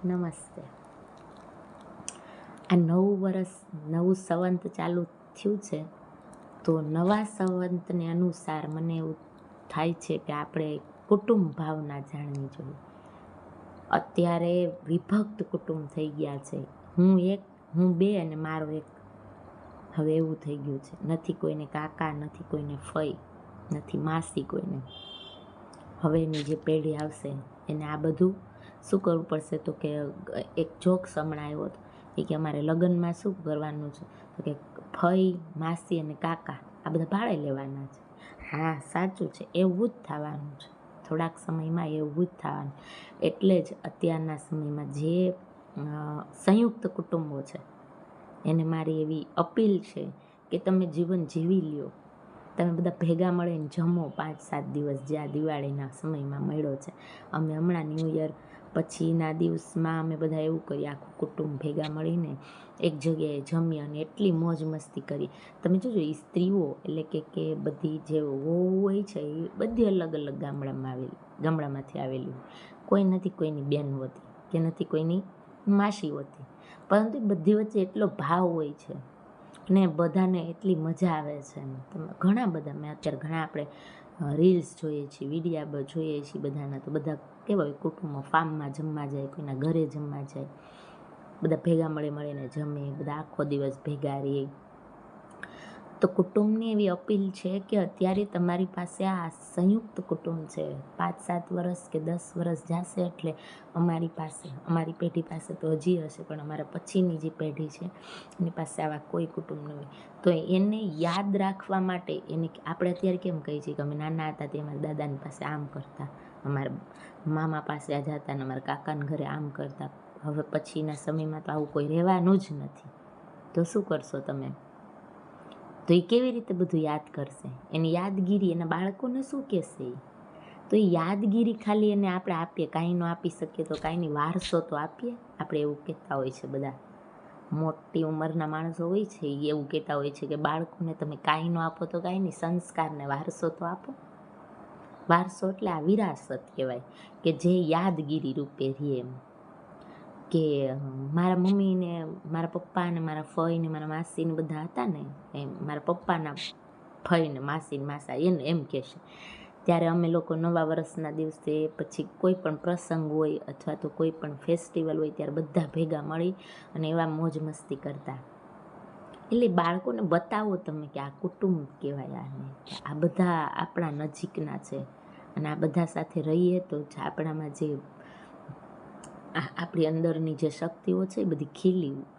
નમસ્તે. આ નવું વર્ષ, નવું સંવંત ચાલુ થયું છે, તો નવા સંવંતને અનુસાર મને એવું થાય છે કે આપણે કુટુંબ ભાવના જાણવી જોઈએ. અત્યારે વિભક્ત કુટુંબ થઈ ગયા છે. હું બે અને મારો એક. હવે એવું થઈ ગયું છે. નથી કોઈને કાકા, નથી કોઈને ફઈ, નથી માસી કોઈને. હવેની જે પેઢી આવશે એને આ બધું શું કરવું પડશે? તો કે એક જોક્સ હમણાં આવ્યો હતો કે અમારે લગ્નમાં શું કરવાનું છે? તો કે ફઈ, માસી અને કાકા આ બધા ભાડે લેવાના છે. હા, સાચું છે, એવું જ થવાનું છે. થોડાક સમયમાં એવું જ થવાનું. એટલે જ અત્યારના સમયમાં જે સંયુક્ત કુટુંબો છે એને મારી એવી અપીલ છે કે તમે જીવન જીવી લ્યો. તમે બધા ભેગા મળીને જમો 5-7 દિવસ, જે આ દિવાળીના સમયમાં મળ્યો છે. અમે હમણાં ન્યૂ યર પછીના દિવસમાં અમે બધા એવું કરીએ, આખું કુટુંબ ભેગા મળીને એક જગ્યાએ જમીએ અને એટલી મોજ મસ્તી કરીએ. તમે જોજો, એ સ્ત્રીઓ એટલે કે બધી જે વહુ હોય છે એ બધી અલગ અલગ ગામડામાંથી આવેલી. કોઈ નથી કોઈની બેન હોતી કે નથી કોઈની માસી હોતી, પરંતુ બધી વચ્ચે એટલો ભાવ હોય છે ને બધાને એટલી મજા આવે છે. તમે ઘણા બધા, મેં અત્યારે ઘણા આપણે રીલ્સ જોઈએ છીએ, વિડીયા જોઈએ છીએ બધાના, તો બધા કેવા હોય, કુટુંબમાં ફાર્મમાં જમવા જાય, કોઈના ઘરે જમવા જાય, બધા ભેગા મળીને જમે, બધા આખો દિવસ ભેગા રહે. તો કુટુંબની એવી અપીલ છે કે અત્યારે તમારી પાસે આ સંયુક્ત કુટુંબ છે. 5-7 વર્ષ કે 10 વર્ષ જશે એટલે અમારી પેઢી પાસે તો હજી હશે, પણ અમારા પછીની જે પેઢી છે એની પાસે આવા કોઈ કુટુંબ નહીં. તો એને યાદ રાખવા માટે આપણે અત્યારે કેમ કહીએ છીએ કે અમે નાના હતા તે અમારા દાદાની પાસે આમ કરતા, અમારા મામા પાસે આ જતા ને અમારા કાકાના ઘરે આમ કરતા. હવે પછીના સમયમાં તો આવું કોઈ રહેવાનું જ નથી. તો શું કરશો તમે? તો એ કેવી રીતે બધું યાદ કરશે? એની યાદગીરી એના બાળકોને શું કહેશે? તો એ યાદગીરી ખાલી એને આપણે આપીએ, કાંઈ ન આપી શકીએ તો કાંઈ નહીં, વારસો તો આપીએ. આપણે એવું કહેતા હોય છે બધા મોટી ઉંમરના માણસો હોય છે, એ એવું કહેતા હોય છે કે બાળકોને તમે કાંઈ ન આપો તો કાંઈ નહીં, સંસ્કારને વારસો તો આપો. વારસો એટલે આ વિરાસત કહેવાય કે જે યાદગીરી રૂપે રહે. એમ કે મારા મમ્મીને, મારા પપ્પાને, મારા ફઈને, મારા માસીને બધા હતા ને, એમ મારા પપ્પાના ફઈને, માસીને, માસા એને એમ કહેશે. ત્યારે અમે લોકો નવા વર્ષના દિવસે પછી કોઈ પણ પ્રસંગ હોય અથવા તો કોઈ પણ ફેસ્ટિવલ હોય ત્યારે બધા ભેગા મળી અને એવા મોજ મસ્તી કરતા. એટલે બાળકોને બતાવો તમે કે આ કુટુંબ કહેવાય આને, આ બધા આપણા નજીકના છે અને આ બધા સાથે રહીએ તો આપણામાં જે આપણી અંદરની જે શક્તિઓ છે એ બધી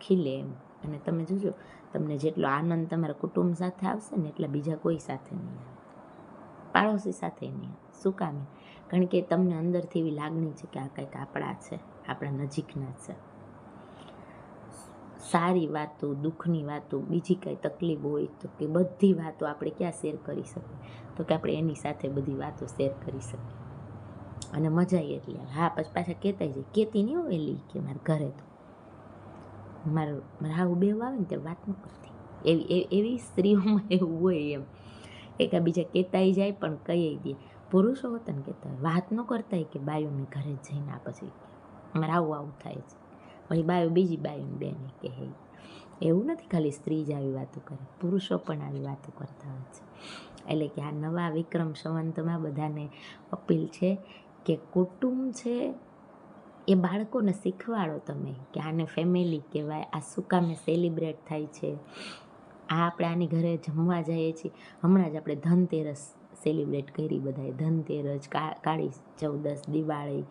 ખીલે એમ. અને તમે જોજો, તમને જેટલો આનંદ તમારા કુટુંબ સાથે આવશે ને એટલા બીજા કોઈ સાથે નહીં આવે, પાડોશી સાથે નહીં આવે. શું કામ? કારણ કે તમને અંદરથી એવી લાગણી છે કે આ કંઈક આપણા છે, આપણા નજીકના છે. સારી વાતો, દુઃખની વાતો, બીજી કાંઈ તકલીફ હોય તો કે બધી વાતો આપણે ક્યાં શેર કરી શકીએ? તો કે આપણે એની સાથે બધી વાતો શેર કરી શકીએ અને મજા એટલી આવે. હા, પછી પાછા કહેતા જાય, કહેતી નહીં હોય એલી કે મારા ઘરે તો મારા હાવ બેવ આવે ને ત્યારે વાત ન કરતી. એવી સ્ત્રીઓમાં એવું હોય એમ, એકાબીજા કહેતાય જાય પણ કહી દે. પુરુષો હોતા ને કહેતા હોય, વાત ન કરતા હોય કે બાયુને ઘરે જઈને આ પછી અમારે આવું થાય છે. પછી બાયો બીજી બાયુને બેન કહે. એવું નથી ખાલી સ્ત્રી જ આવી વાતો કરે, પુરુષો પણ આવી વાતો કરતા હોય છે. એટલે કે આ નવા વિક્રમ સંવંતમાં બધાને અપીલ છે કે કુટુંબ છે એ બાળકોને શીખવાડો તમે કે આને ફેમિલી કહેવાય, આ શું કામે સેલિબ્રેટ થાય છે. આ આપણે આની ઘરે જમવા જઈએ છીએ. હમણાં જ આપણે ધનતેરસ સેલિબ્રેટ કરી બધાએ, ધનતેરસ, કાળી ચૌદસ, દિવાળી.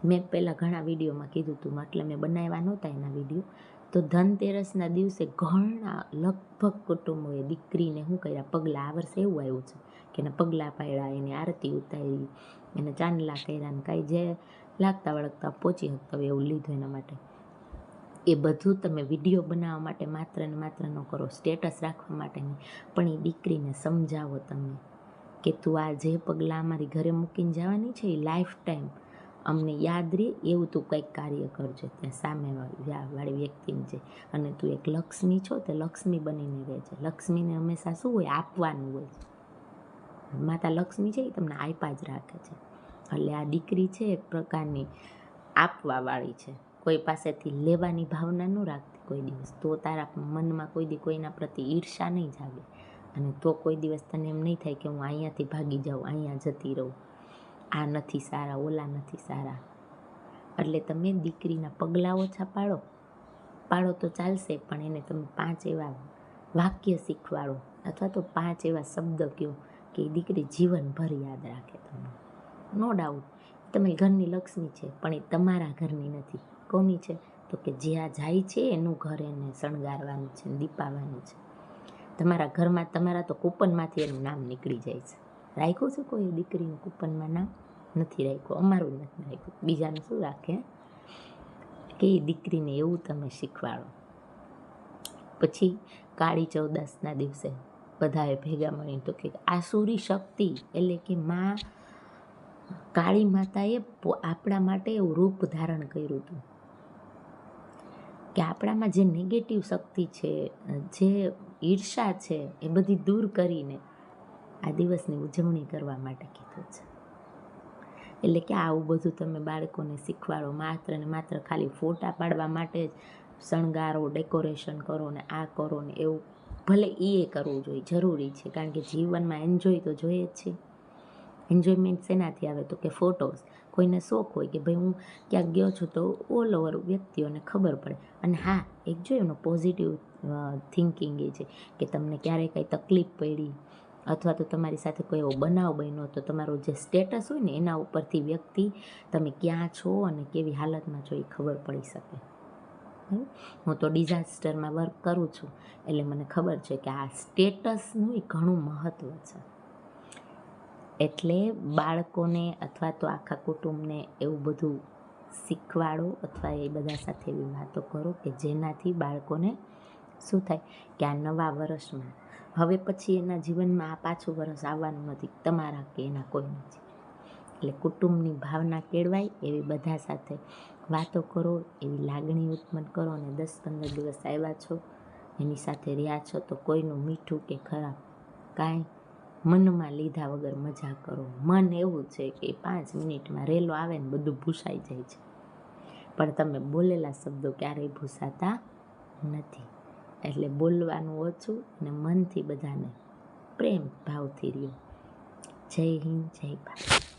મેં પહેલાં ઘણા વિડીયોમાં કીધું હતું, એટલે મેં બનાવ્યા નહોતા એના વિડીયો. તો ધનતેરસના દિવસે ઘણા લગભગ કુટુંબોએ દીકરીને શું કર્યા, પગલાં. આ વર્ષે એવું આવ્યું છે કે એને પગલાં પાડ્યા, એની આરતી ઉતારી, એને ચાંદલા કર્યા ને કાંઈ જે લાગતા વળગતા પહોંચી શકતા હોય એવું લીધું એના માટે. એ બધું તમે વિડીયો બનાવવા માટે માત્ર ને માત્ર ન કરો, સ્ટેટસ રાખવા માટે નહીં, પણ એ દીકરીને સમજાવો તમે કે તું આ જે પગલાં અમારી ઘરે મૂકીને જવાની છે એ લાઈફ ટાઈમ અમને યાદ રહે એવું તું કંઈક કાર્ય કરજે ત્યાં સામેવાળી વ્યક્તિને છે. અને તું એક લક્ષ્મી છો તે લક્ષ્મી બનીને રહે છે. લક્ષ્મીને હંમેશા શું હોય? આપવાનું હોય. માતા લક્ષ્મી છે એ તમને આપ્યા જ રાખે છે. એટલે આ દીકરી છે એક પ્રકારની આપવાવાળી છે, કોઈ પાસેથી લેવાની ભાવના ન રાખતી કોઈ દિવસ, તો તારા મનમાં કોઈ દી કોઈના પ્રત્યે ઈર્ષા નહીં જાગે, અને તો કોઈ દિવસ તને એમ નહીં થાય કે હું અહીંયાથી ભાગી જાઉં, અહીંયા જતી રહું, આ નથી સારા, ઓલા નથી સારા. એટલે તમે દીકરીના પગલાં ઓછા પાડો તો ચાલશે, પણ એને તમે 5 એવા વાક્ય શીખવાડો, અથવા તો 5 એવા શબ્દ કહો કે એ દીકરી જીવનભર યાદ રાખે તમને. નો ડાઉટ તમે ઘરની લક્ષ્મી છે, પણ એ તમારા ઘરની નથી. કોની છે? તો કે જ્યાં જાય છે એનું ઘર એને શણગારવાનું છે, દીપાવાનું છે. તમારા ઘરમાં તમારા તો કૂપનમાંથી એનું નામ નીકળી જાય છે. રાખ્યું છે કોઈ દીકરીનું કૂપનમાં નામ? નથી રાખ્યું, અમારું નથી રાખ્યું, બીજાનું શું રાખે? કે એ દીકરીને એવું તમે શીખવાડો. પછી કાળી ચૌદસના દિવસે બધાએ ભેગા મળીને તો કે આસુરી શક્તિ, એટલે કે માં કાળી માતાએ આપણા માટે એવું રૂપ ધારણ કર્યું હતું કે આપણામાં જે નેગેટિવ શક્તિ છે, જે ઈર્ષા છે, એ બધી દૂર કરીને આ દિવસની ઉજવણી કરવા માટે કીધું છે. એટલે કે આવું બધું તમે બાળકોને શીખવાડો. માત્ર ને માત્ર ખાલી ફોટા પાડવા માટે જ શણગારો, ડેકોરેશન કરો ને આ કરો ને એવું, ભલે એ કરવું જોઈએ, જરૂરી છે, કારણ કે જીવનમાં એન્જોય તો જોઈએ જ છે. એન્જોયમેન્ટ શેનાથી આવે? તો કે ફોટોસ. કોઈને શોખ હોય કે ભાઈ હું ક્યાંક ગયો છું તો ઓલ ઓવર વ્યક્તિઓને ખબર પડે. અને હા, એક જો એનો પોઝિટિવ થિંકિંગ એ છે કે તમને ક્યારેય કંઈ તકલીફ પડી અથવા તો તમારી સાથે કોઈ એવો બનાવ બન્યો, તો તમારું જે સ્ટેટસ હોય ને એના ઉપરથી વ્યક્તિ તમે ક્યાં છો અને કેવી હાલતમાં છો એ ખબર પડી શકે. હું તો ડિઝાસ્ટરમાં વર્ક કરું છું, એટલે મને ખબર છે કે આ સ્ટેટસનું ઘણું મહત્ત્વ છે. એટલે બાળકોને અથવા તો આખા કુટુંબને એવું બધું શીખવાડો, અથવા એ બધા સાથે એવી વાતો કરો કે જેનાથી બાળકોને શું થાય કે આ નવા વર્ષમાં હવે પછી એના જીવનમાં આ પાછું વર્ષ આવવાનું નથી, તમારા કે એના કોઈ નથી. એટલે કુટુંબની ભાવના કેળવાય એવી બધા સાથે વાતો કરો, એવી લાગણી ઉત્પન્ન કરો. અને 10-15 દિવસ આવ્યા છો, એની સાથે રહ્યા છો, તો કોઈનું મીઠું કે ખરાબ કાંઈ મનમાં લીધા વગર મજા કરો. મન એવું છે કે 5 મિનિટમાં રેલો આવે ને બધું ભૂસાઈ જાય છે, પણ તમે બોલેલા શબ્દો ક્યારેય ભૂસાતા નથી. એટલે બોલવાનું ઓછું અને મનથી બધાને પ્રેમ ભાવથી રહ્યો. જય હિન્દ, જય ભારત.